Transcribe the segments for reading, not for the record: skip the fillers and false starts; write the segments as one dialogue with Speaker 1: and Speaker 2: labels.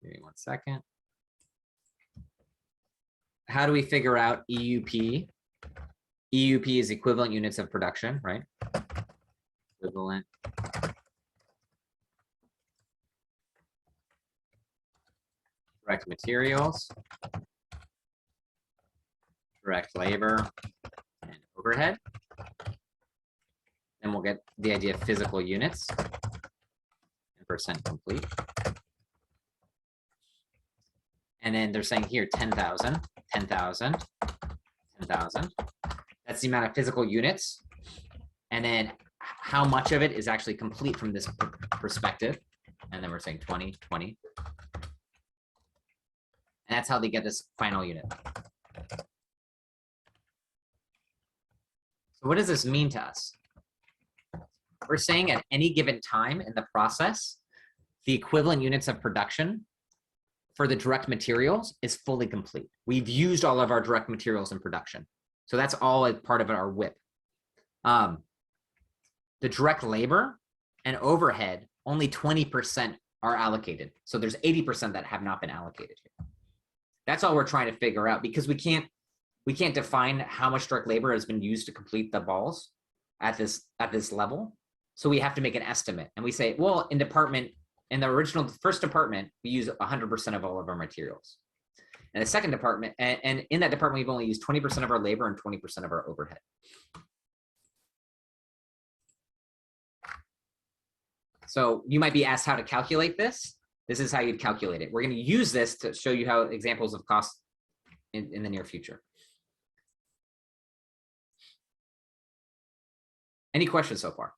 Speaker 1: Give me 1 second. How do we figure out EUP? EUP is equivalent units of production, right? Equivalent. Direct materials, direct labor, and overhead. And we'll get the idea of physical units and percent complete. And then they're saying here 10,000, 10,000, 10,000. That's the amount of physical units. And then how much of it is actually complete from this perspective. And then we're saying 20, 20. And that's how they get this final unit. So what does this mean to us? We're saying at any given time in the process, the equivalent units of production for the direct materials is fully complete. We've used all of our direct materials in production. So that's all a part of our WIP. The direct labor and overhead, only 20% are allocated. So there's 80% that have not been allocated here. That's all we're trying to figure out, because we can't define how much direct labor has been used to complete the balls at this level. So we have to make an estimate, and we say, well, in the first department, we use 100% of all of our materials. And the second department, and in that department, we've only used 20% of our labor and 20% of our overhead. So you might be asked how to calculate this. This is how you'd calculate it. We're going to use this to show you how examples of cost in the near future. Any questions so far?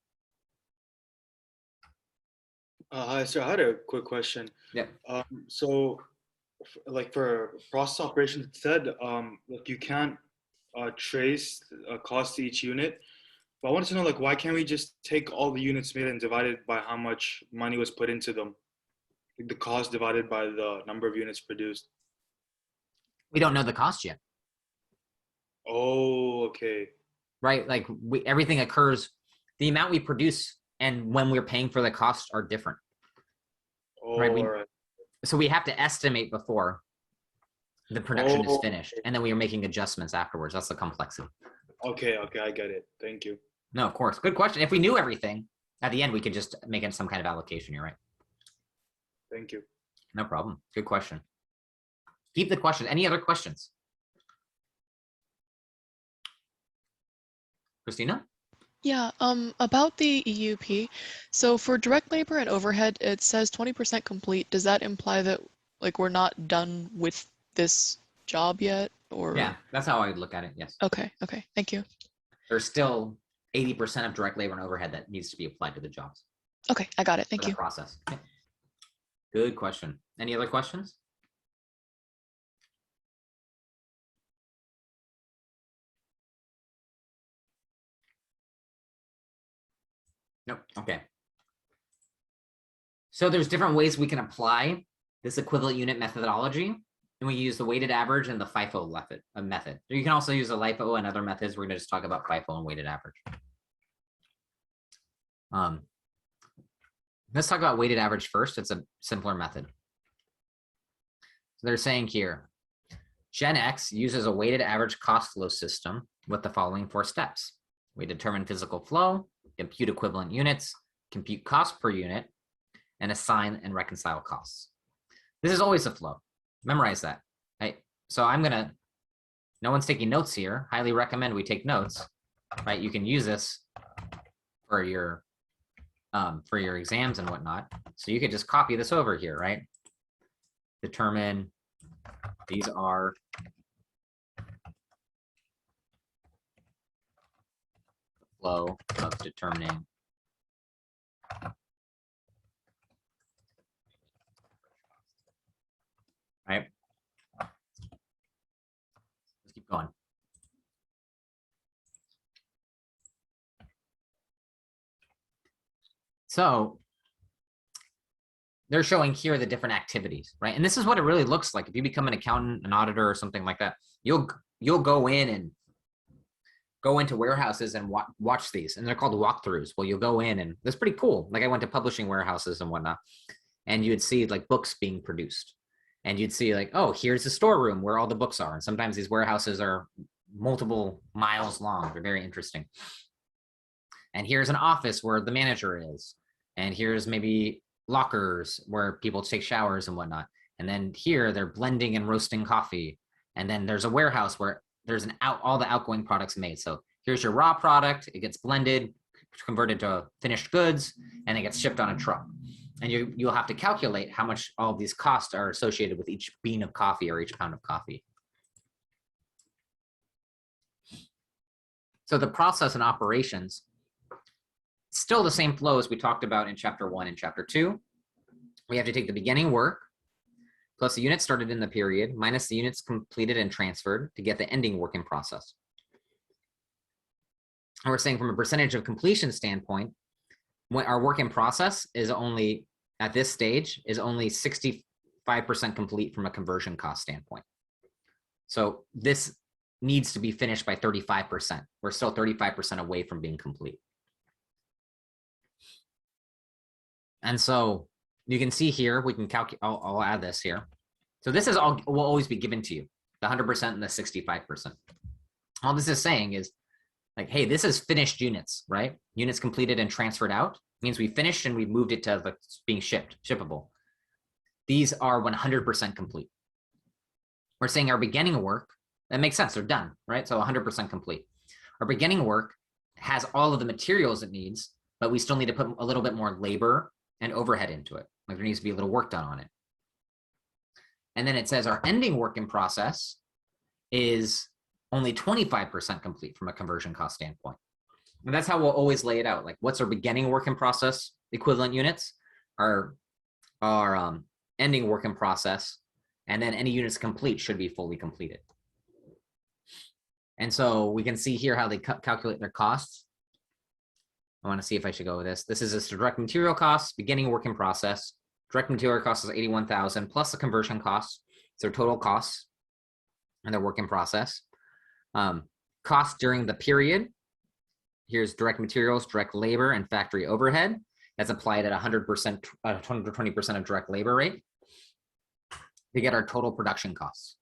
Speaker 2: Hi, sir. I had a quick question.
Speaker 1: Yeah.
Speaker 2: So, like for process operations, it said like you can't trace cost to each unit. But I wanted to know, like, why can't we just take all the units made and divide it by how much money was put into them? Like the cost divided by the number of units produced.
Speaker 1: We don't know the cost yet.
Speaker 2: Oh, okay.
Speaker 1: Right? Like everything occurs, the amount we produce and when we're paying for the cost are different.
Speaker 2: Oh,
Speaker 1: right?
Speaker 2: all right.
Speaker 1: So we have to estimate before the production is finished, and then we are making adjustments afterwards. That's the complexity.
Speaker 2: Okay, okay, I get it. Thank you.
Speaker 1: No, of course. Good question. If we knew everything, at the end, we could just make it some kind of allocation. You're right.
Speaker 2: Thank you.
Speaker 1: No problem. Good question. Keep the question. Any other questions? Christina?
Speaker 3: Yeah, about the EUP. So for direct labor and overhead, it says 20% complete. Does that imply that like we're not done with this job yet? Or
Speaker 1: Yeah, that's how I would look at it. Yes.
Speaker 3: Okay, okay. Thank you.
Speaker 1: There's still 80% of direct labor and overhead that needs to be applied to the jobs.
Speaker 3: Okay, I got it. Thank
Speaker 1: For the
Speaker 3: you.
Speaker 1: process. Okay. Good question. Any other questions? Nope. Okay. So there's different ways we can apply this equivalent unit methodology, and we use the weighted average and the FIFO method. You can also use the LIFO and other methods. We're going to just talk about FIFO and weighted average. Let's talk about weighted average first. It's a simpler method. So they're saying here, GenX uses a weighted average cost flow system with the following 4 steps. We determine physical flow, compute equivalent units, compute cost per unit, and assign and reconcile costs. This is always a flow. Memorize that. Right? So no one's taking notes here. Highly recommend we take notes. Right? You can use this for your exams and whatnot. So you could just copy this over here, right? Determine these are the flow of determining right? Let's keep going. So they're showing here the different activities, right? And this is what it really looks like. If you become an accountant, an auditor, or something like that, you'll go in and go into warehouses and watch these, and they're called walkthroughs. Well, you'll go in, and that's pretty cool. Like I went to publishing warehouses and whatnot, and you'd see like books being produced. And you'd see like, oh, here's the storeroom where all the books are. And sometimes these warehouses are multiple miles long. They're very interesting. And here's an office where the manager is. And here's maybe lockers where people take showers and whatnot. And then here they're blending and roasting coffee. And then there's a warehouse where there's all the outgoing products made. So here's your raw product. It gets blended, converted to finished goods, and it gets shipped on a truck. And you'll have to calculate how much all of these costs are associated with each bean of coffee or each pound of coffee. So the process and operations, still the same flow as we talked about in chapter 1 and chapter 2. We have to take the beginning work plus the units started in the period minus the units completed and transferred to get the ending work in process. And we're saying from a percentage of completion standpoint, when our work in process is only, at this stage, is only 65% complete from a conversion cost standpoint. So this needs to be finished by 35%. We're still 35% away from being complete. And so you can see here, we can calculate, I'll add this here. So this is all will always be given to you, the 100% and the 65%. All this is saying is like, hey, this is finished units, right? Units completed and transferred out means we finished and we moved it to the being shippable. These are 100% complete. We're saying our beginning work, that makes sense, they're done, right? So 100% complete. Our beginning work has all of the materials it needs, but we still need to put a little bit more labor and overhead into it. Like there needs to be a little work done on it. And then it says our ending work in process is only 25% complete from a conversion cost standpoint. And that's how we'll always lay it out. Like what's our beginning work in process equivalent units, our ending work in process, and then any units complete should be fully completed. And so we can see here how they calculate their costs. I want to see if I should go with this. This is a direct material costs, beginning work in process. Direct material cost is 81,000 plus the conversion costs. So total costs and their work in process. Cost during the period. Here's direct materials, direct labor, and factory overhead. That's applied at 100%, 120% of direct labor rate to get our total production costs.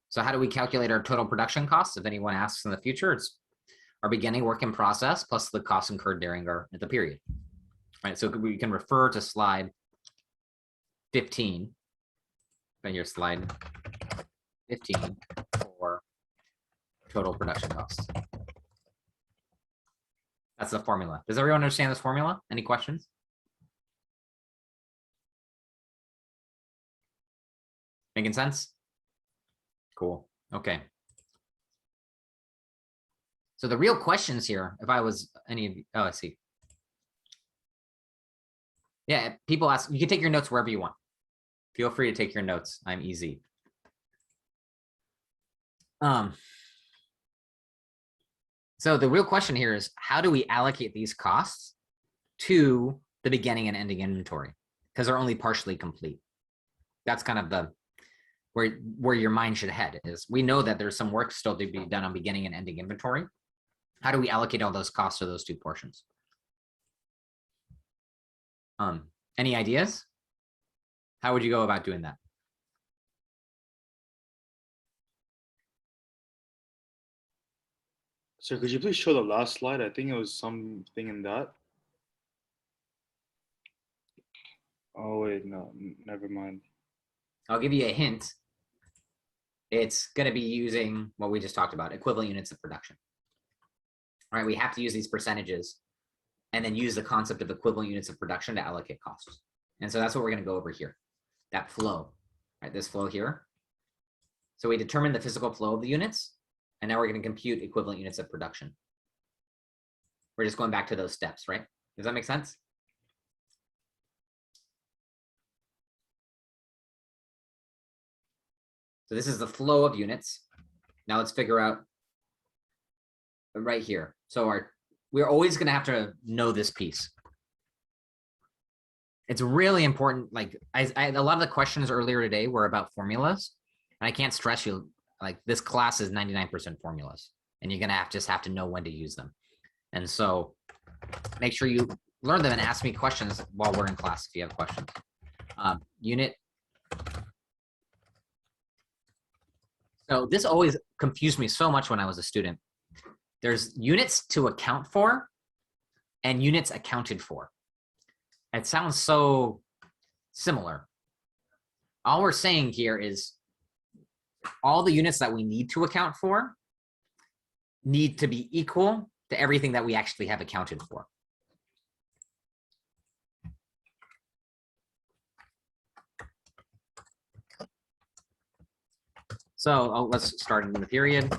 Speaker 1: So how do we calculate our total production costs? If anyone asks in the future, it's our beginning work in process plus the costs incurred during the period. Right, so we can refer to slide 15, and your slide 15 for total production costs. That's the formula. Does everyone understand this formula? Any questions? Making sense? Cool. Okay. So the real questions here, if I was any of you, oh, I see. Yeah, people ask, you can take your notes wherever you want. Feel free to take your notes. I'm easy. So the real question here is, how do we allocate these costs to the beginning and ending inventory? Because they're only partially complete. That's kind of the where your mind should head is. We know that there's some work still to be done on beginning and ending inventory. How do we allocate all those costs to those two portions? Any ideas? How would you go about doing that?
Speaker 2: So could you please show the last slide? I think it was something in that. Oh wait, no, never mind.
Speaker 1: I'll give you a hint. It's going to be using what we just talked about, equivalent units of production. All right, we have to use these percentages and then use the concept of equivalent units of production to allocate costs. And so that's what we're going to go over here, that flow, right? This flow here. So we determine the physical flow of the units, and now we're going to compute equivalent units of production. We're just going back to those steps, right? Does that make sense? So this is the flow of units. Now let's figure out right here. So we're always going to have to know this piece. It's really important. Like a lot of the questions earlier today were about formulas, and I can't stress you, like this class is 99% formulas, and you're going to just have to know when to use them. And so make sure you learn them and ask me questions while we're in class if you have questions. Unit. So this always confused me so much when I was a student. There's units to account for and units accounted for. It sounds so similar. All we're saying here is all the units that we need to account for need to be equal to everything that we actually have accounted for. So let's start in the period.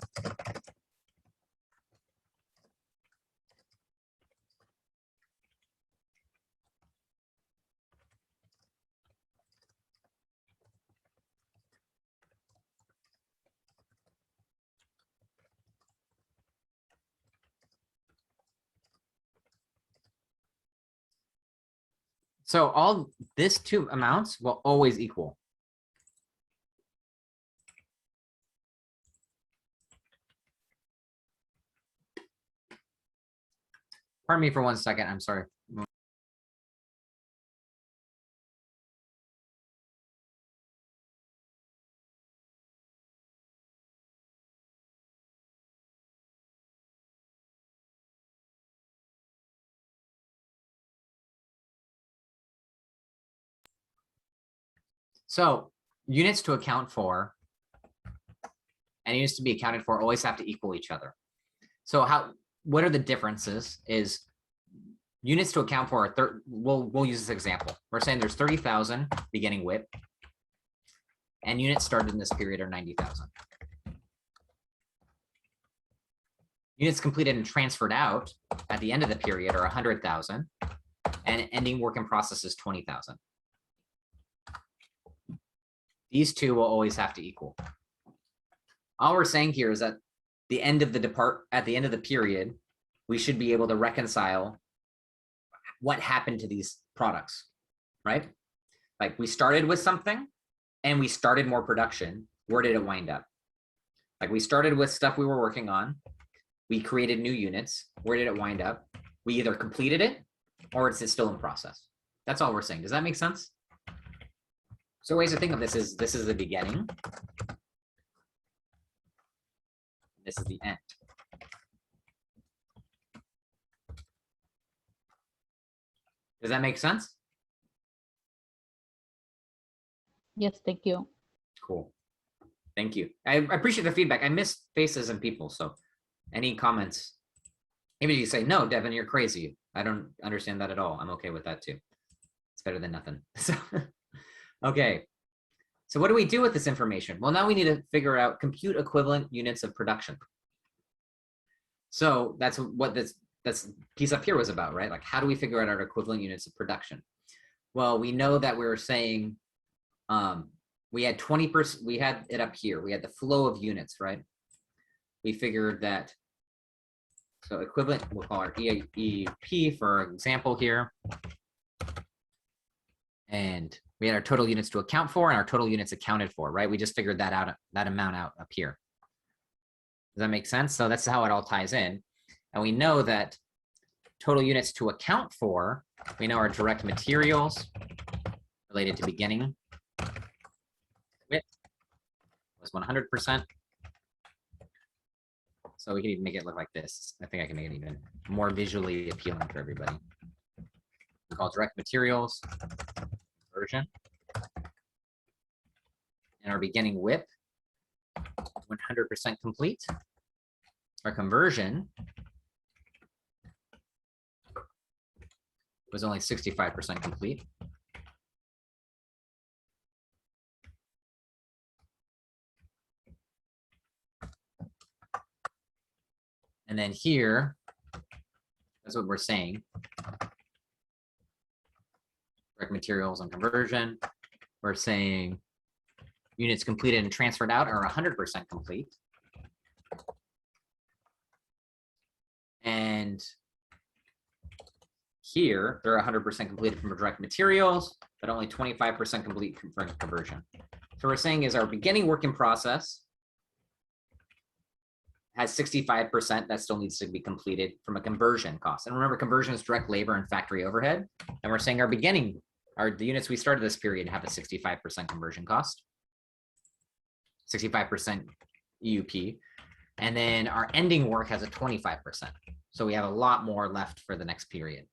Speaker 1: So all this two amounts will always equal. Pardon me for 1 second, I'm sorry. So units to account for and units to be accounted for always have to equal each other. So what are the differences is units to account for are we'll use this example. We're saying there's 30,000 beginning WIP and units started in this period are 90,000. Units completed and transferred out at the end of the period are 100,000 and ending work in process is 20,000. These two will always have to equal. All we're saying here is that at the end of the period, we should be able to reconcile what happened to these products, right? Like we started with something and we started more production. Where did it wind up? Like we started with stuff we were working on. We created new units. Where did it wind up? We either completed it or it's still in process. That's all we're saying. Does that make sense? So ways to think of this is the beginning. This is the end. Does that make sense?
Speaker 4: Yes, thank you.
Speaker 1: Cool. Thank you. I appreciate the feedback. I miss faces and people. So any comments? Maybe you say, no, Devin, you're crazy. I don't understand that at all. I'm okay with that too. It's better than nothing. So, okay. So what do we do with this information? Well, now we need to figure out compute equivalent units of production. So that's what this piece up here was about, right? Like, how do we figure out our equivalent units of production? Well, we know that we were saying we had 20%, we had it up here. We had the flow of units, right? We figured that, so equivalent, we'll call our EEP for example here. And we had our total units to account for and our total units accounted for, right? We just figured that out, that amount out up here. Does that make sense? So that's how it all ties in. And we know that total units to account for, we know our direct materials related to beginning WIP was 100%. So we can even make it look like this. I think I can make it even more visually appealing for everybody. We call direct materials conversion. And our beginning WIP, 100% complete. Our conversion was only 65% complete. And then here, that's what we're saying. Direct materials and conversion. We're saying units completed and transferred out are 100% complete. And here, they're 100% completed from direct materials, but only 25% complete from conversion. So we're saying is our beginning work in process has 65% that still needs to be completed from a conversion cost. And remember, conversion is direct labor and factory overhead. And we're saying our beginning the units we started this period have a 65% conversion cost, 65% EUP, and then our ending work has a 25%. So we have a lot more left for the next period.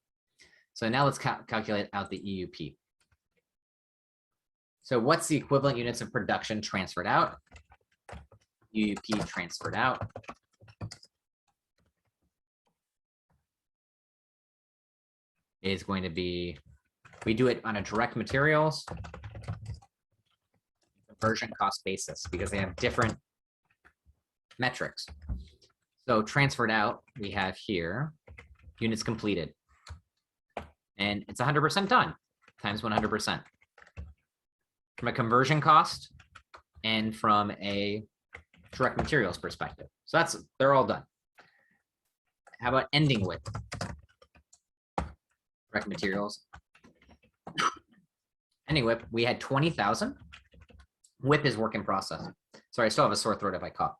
Speaker 1: So now let's calculate out the EUP. So what's the equivalent units of production transferred out? EUP transferred out is going to be, we do it on a direct materials conversion cost basis because they have different metrics. So transferred out, we have here units completed. And it's 100% done times 100%. From a conversion cost and from a direct materials perspective. So they're all done. How about ending with direct materials? Ending WIP, we had 20,000. WIP is work in process. Sorry, I still have a sore throat if I cough.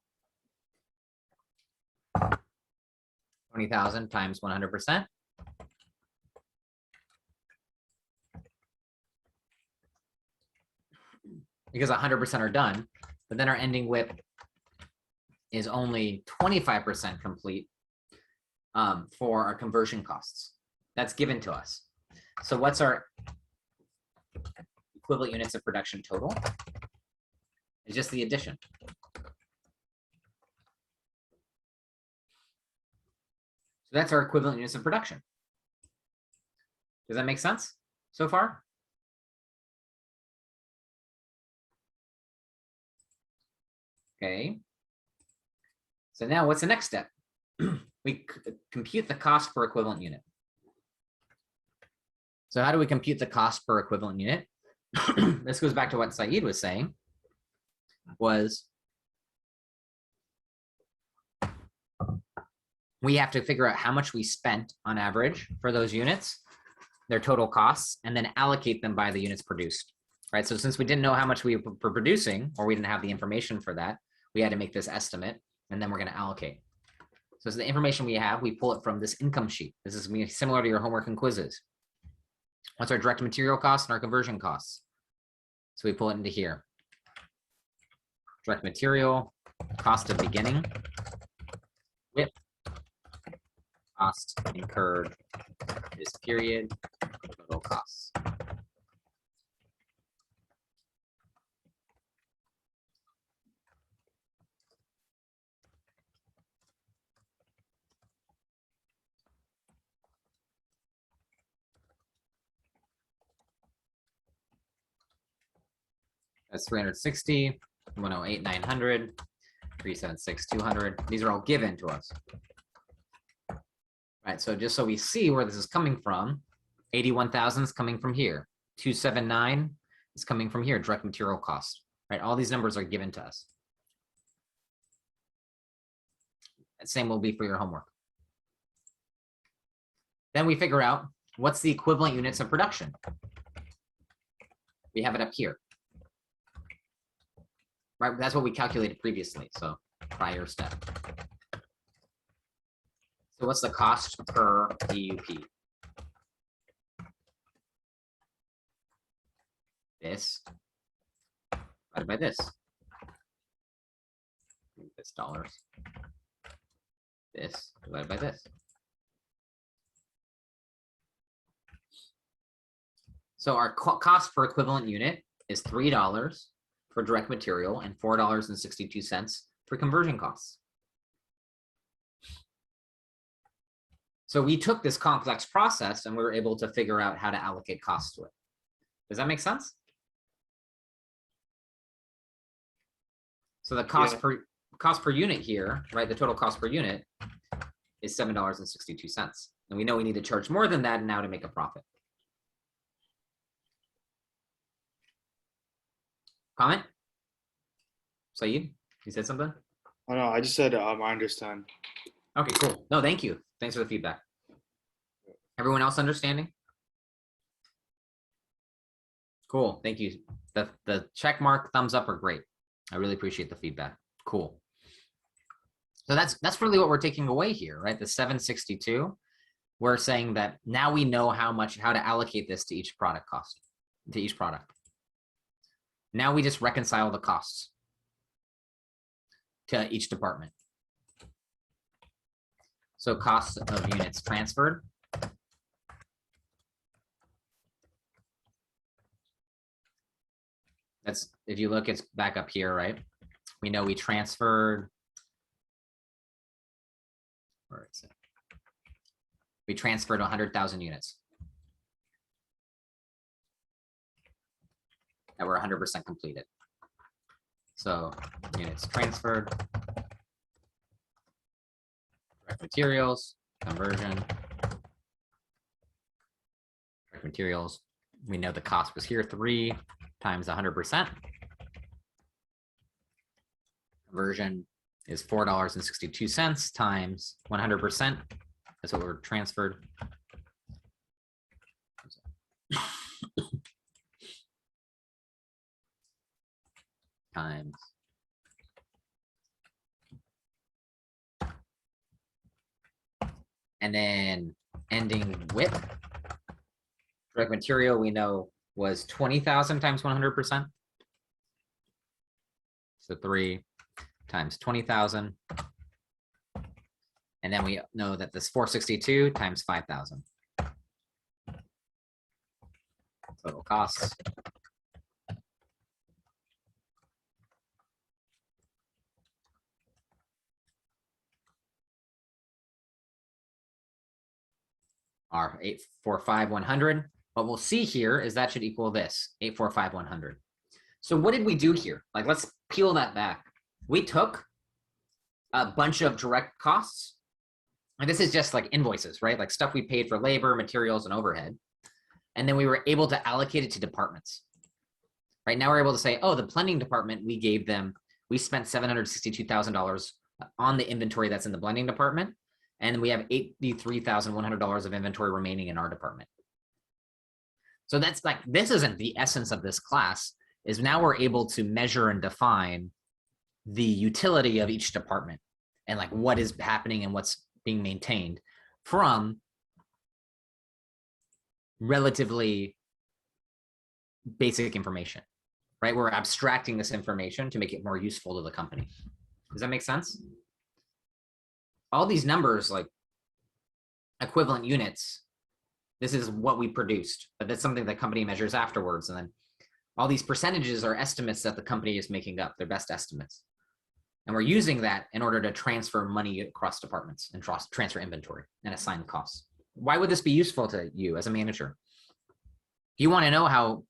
Speaker 1: 20,000 times 100%. Because 100% are done, but then our ending WIP is only 25% complete for our conversion costs. That's given to us. So what's our equivalent units of production total? It's just the addition. So that's our equivalent units of production. Does that make sense so far? Okay. So now what's the next step? We compute the cost per equivalent unit. So how do we compute the cost per equivalent unit? This goes back to what Saeed was saying, was we have to figure out how much we spent on average for those units, their total costs, and then allocate them by the units produced, right? So since we didn't know how much we were producing, or we didn't have the information for that, we had to make this estimate, and then we're going to allocate. So the information we have, we pull it from this income sheet. This is similar to your homework and quizzes. What's our direct material cost and our conversion costs? So we pull it into here. Direct material, cost of beginning, WIP, cost incurred this period, total costs. That's 360, 108, 900, 376, 200. These are all given to us. Right, so just so we see where this is coming from, 81,000 is coming from here. 279 is coming from here, direct material cost. Right, all these numbers are given to us. The same will be for your homework. Then we figure out what's the equivalent units of production. We have it up here. Right, that's what we calculated previously, so prior step. So what's the cost per EUP? This divided by this. This dollars. This divided by this. So our cost per equivalent unit is $3 for direct material and $4.62 for conversion costs. So we took this complex process and we were able to figure out how to allocate costs to it. Does that make sense? So the cost per unit here, right? The total cost per unit is $7.62. And we know we need to charge more than that now to make a profit. Comment? Saeed, you said something?
Speaker 2: Oh, no, I just said I understand.
Speaker 1: Okay, cool. No, thank you. Thanks for the feedback. Everyone else understanding? Cool, thank you. The check mark, thumbs up are great. I really appreciate the feedback. Cool. So that's really what we're taking away here, right? The 762, we're saying that now we know how to allocate this to each product cost. to each product. Now we just reconcile the costs to each department. So costs of units transferred. That's, if you look, it's back up here, right? We know we transferred. Where is it? We transferred 100,000 units that were 100% completed. So units transferred, direct materials, conversion, direct materials. We know the cost was here, 3 times 100%. Conversion is $4.62 times 100%. That's what we're transferred. Times. And then ending WIP. Direct material we know was 20,000 times 100%. So 3 times 20,000. And then we know that this 462 times 5,000. Total costs. Are 845,100. What we'll see here is that should equal this 845,100. So what did we do here? Like, let's peel that back. We took a bunch of direct costs. And this is just like invoices, right? Like stuff we paid for labor, materials, and overhead. And then we were able to allocate it to departments. Right now we're able to say, oh, the blending department, we spent $762,000 on the inventory that's in the blending department. And we have $83,100 of inventory remaining in our department. So that's like, this isn't the essence of this class, is now we're able to measure and define the utility of each department and like what is happening and what's being maintained from relatively basic information, right? We're abstracting this information to make it more useful to the company. Does that make sense? All these numbers, like equivalent units, this is what we produced, but that's something the company measures afterwards. And then all these percentages are estimates that the company is making up, their best estimates. And we're using that in order to transfer money across departments and transfer inventory and assign costs. Why would this be useful to you as a manager? You want to know how,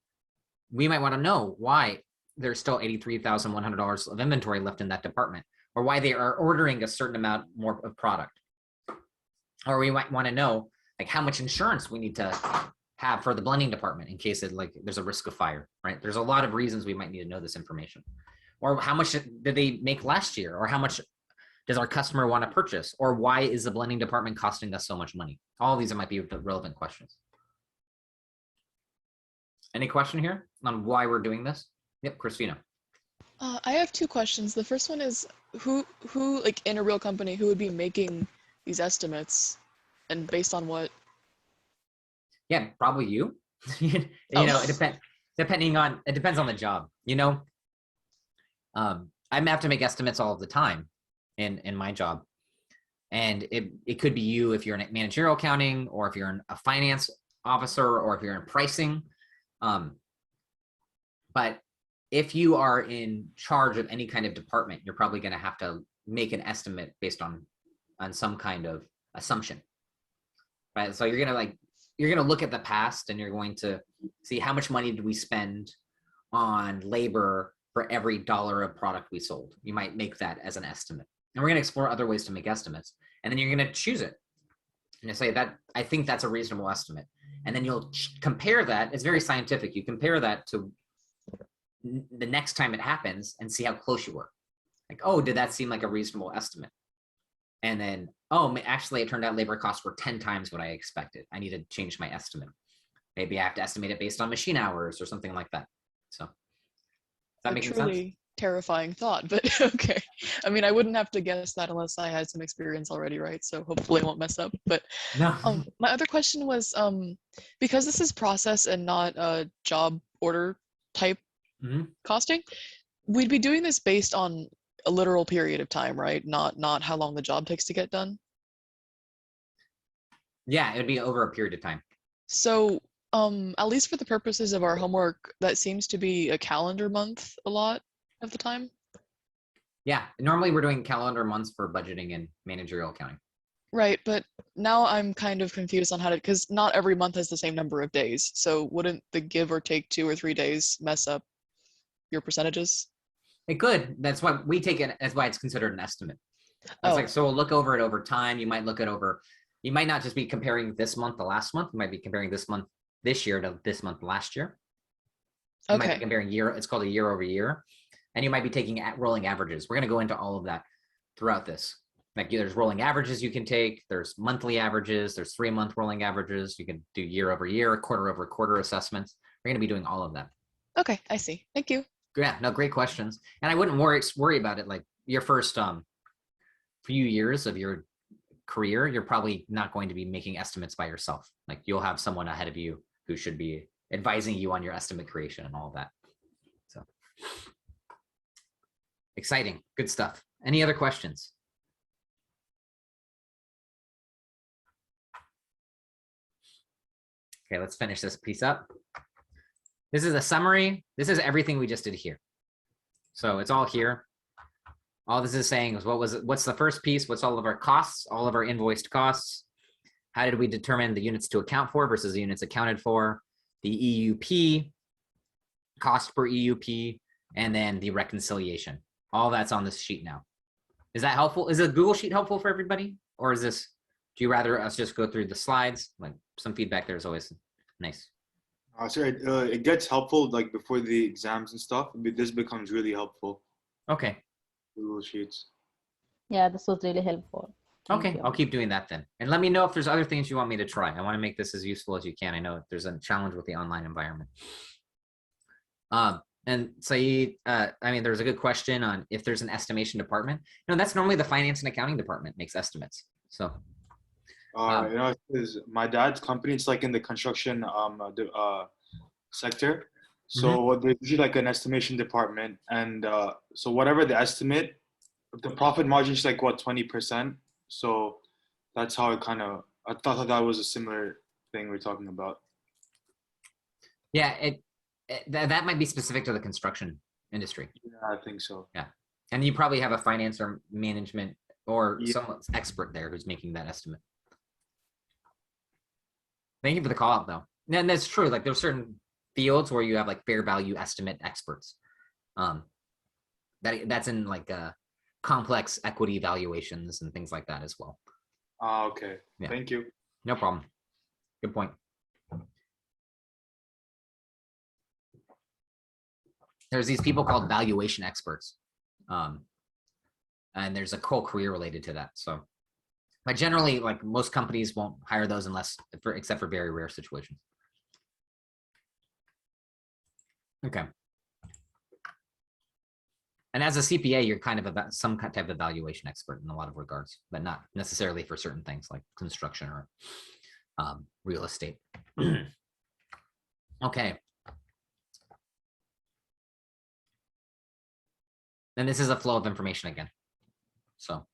Speaker 1: we might want to know why there's still $83,100 of inventory left in that department, or why they are ordering a certain amount more of product. Or we might want to know like how much insurance we need to have for the blending department in case there's a risk of fire, right? There's a lot of reasons we might need to know this information. Or how much did they make last year? Or how much does our customer want to purchase? Or why is the blending department costing us so much money? All of these might be relevant questions. Any question here on why we're doing this? Yep, Christina.
Speaker 3: I have 2 questions. The first one is who like in a real company, who would be making these estimates and based on what?
Speaker 1: Yeah, probably you. You know, it depends on the job, you know. I have to make estimates all of the time in my job. And it could be you if you're in managerial accounting, or if you're a finance officer, or if you're in pricing. But if you are in charge of any kind of department, you're probably going to have to make an estimate based on some kind of assumption, right? So you're going to look at the past, and you're going to see how much money did we spend on labor for every dollar of product we sold. You might make that as an estimate. And we're going to explore other ways to make estimates. And then you're going to choose it. And you say that, I think that's a reasonable estimate. And then you'll compare that. It's very scientific. You compare that to the next time it happens and see how close you were. Like, oh, did that seem like a reasonable estimate? And then, oh, actually it turned out labor costs were 10 times what I expected. I need to change my estimate. Maybe I have to estimate it based on machine hours or something like that. So. That makes sense?
Speaker 3: terrifying thought, but okay. I mean, I wouldn't have to guess that unless I had some experience already, right? So hopefully I won't mess up. But
Speaker 1: No.
Speaker 3: my other question was, because this is process and not a job order type
Speaker 1: Mhm.
Speaker 3: costing, we'd be doing this based on a literal period of time, right? Not how long the job takes to get done.
Speaker 1: Yeah, it would be over a period of time.
Speaker 3: So, at least for the purposes of our homework, that seems to be a calendar month a lot of the time.
Speaker 1: Yeah, normally we're doing calendar months for budgeting and managerial accounting.
Speaker 3: Right, but now I'm kind of confused on how to, because not every month has the same number of days. So wouldn't the give or take 2 or 3 days mess up your percentages?
Speaker 1: It could. That's why we take it. That's why it's considered an estimate. That's
Speaker 3: Oh,
Speaker 1: like, so we'll look over it over time. You might look at over, you might not just be comparing this month to last month. You might be comparing this month, this year to this month last year. You might be
Speaker 3: okay.
Speaker 1: comparing year, it's called a year over year. And you might be taking rolling averages. We're going to go into all of that throughout this. Like there's rolling averages you can take, there's monthly averages, there's 3-month rolling averages. You can do year over year, quarter over quarter assessments. We're going to be doing all of that.
Speaker 3: Okay, I see. Thank you.
Speaker 1: Yeah, no, great questions. And I wouldn't worry about it. Like your first few years of your career, you're probably not going to be making estimates by yourself. Like you'll have someone ahead of you who should be advising you on your estimate creation and all of that. So exciting, good stuff. Any other questions? Okay, let's finish this piece up. This is a summary. This is everything we just did here. So it's all here. All this is saying is what's the first piece? What's all of our costs, all of our invoiced costs? How did we determine the units to account for versus the units accounted for? The EUP, cost per EUP, and then the reconciliation. All that's on this sheet now. Is that helpful? Is a Google Sheet helpful for everybody? Or is this, do you rather us just go through the slides? Like some feedback there is always nice.
Speaker 2: So it gets helpful like before the exams and stuff. This becomes really helpful.
Speaker 1: Okay.
Speaker 2: Google Sheets.
Speaker 4: Yeah, this was really helpful. Thank
Speaker 1: Okay,
Speaker 4: you.
Speaker 1: I'll keep doing that then. And let me know if there's other things you want me to try. I want to make this as useful as you can. I know there's a challenge with the online environment. And Saeed, I mean, there's a good question on if there's an estimation department. No, that's normally the finance and accounting department makes estimates. So
Speaker 2: You know, it's my dad's company. It's like in the construction sector. So there's usually like an estimation department, and so whatever the estimate, the profit margin is like what 20%. So that's how it kind of. I thought that was a similar thing we're talking about.
Speaker 1: yeah, that might be specific to the construction industry.
Speaker 2: Yeah, I think so.
Speaker 1: Yeah, and you probably have a finance or management or
Speaker 2: Yeah.
Speaker 1: someone's expert there who's making that estimate. Thank you for the call out though. And that's true. Like there's certain fields where you have like fair value estimate experts. That's in like complex equity valuations and things like that as well.
Speaker 2: Okay.
Speaker 1: Yeah.
Speaker 2: Thank you.
Speaker 1: No problem. Good point. There's these people called valuation experts. And there's a whole career related to that. So, but generally, like most companies won't hire those except for very rare situations. Okay. And as a CPA, you're kind of some type of valuation expert in a lot of regards, but not necessarily for certain things like construction or real estate. Okay. Then this is a flow of information again. So